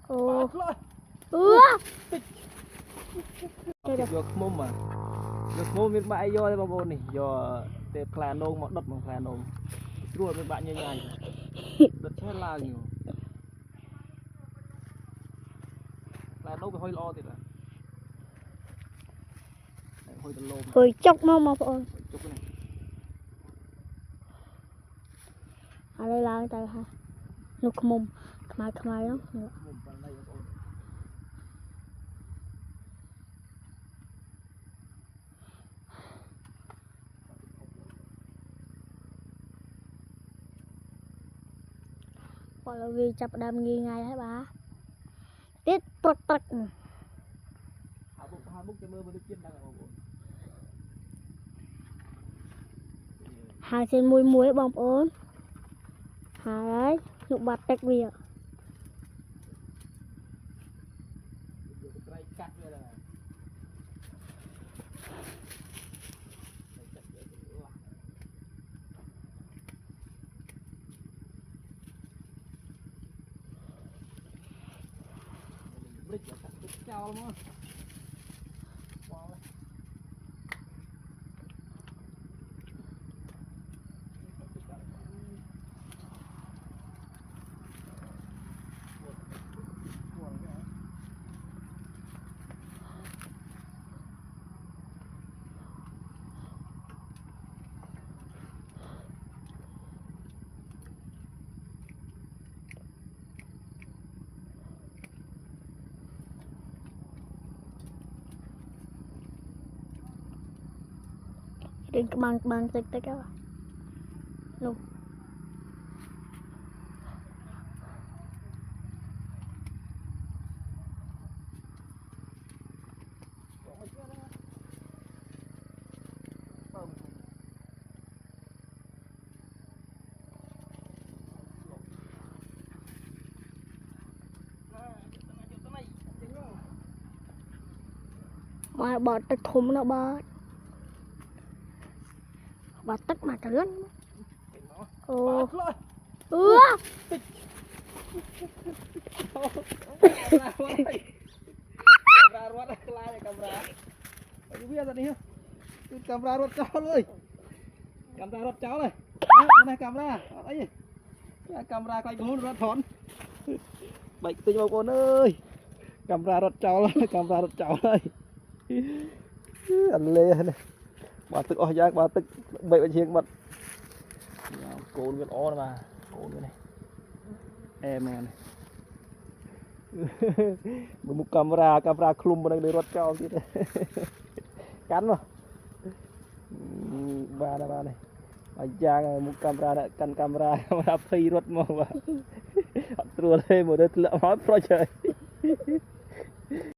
Ồ. Vô mồm mà. Vô mồm miếng bãi vô đây bao này, vô tệp khla nông mà đập bằng khla nông. Rồi miếng bãi nhai. Đập chết la nhiều. Khla nông phải hôi lo thì là. Hôi tận lôm. Hôi chốc mà bọn. Chốc cái này. À đây là tay ha. Lục mồm, khmai đó. Gọi là vì chập đam nghi ngay hả bà? Tiết tuột. Hàng trên muối bông ốm. Hàng đấy, nhục bạt tách việc. Đến cái bằng tích tích á. Luôn. Mà bọt tích thùng nó bọt. Bọt tích mà trở lắm. Ồ. Camera rốt cháu ơi. Camera rốt cháu này. Này camera. Ấy. Camera quay bốn rốt thốn. Bệnh tinh vào con ơi. Camera rốt cháu ơi, camera rốt cháu ơi. Anh lê này. Bà tức ôi giác bà tức bậy bệnh chiếc mặt. Côn cái ó mà. Côn cái này. Em này. Một camera khum bên đây rốt cháu kia. Cắn mà. Ba này. Bà giang một camera phi rốt mà bà. Trùa lên một đợt lỡ hói pro trời.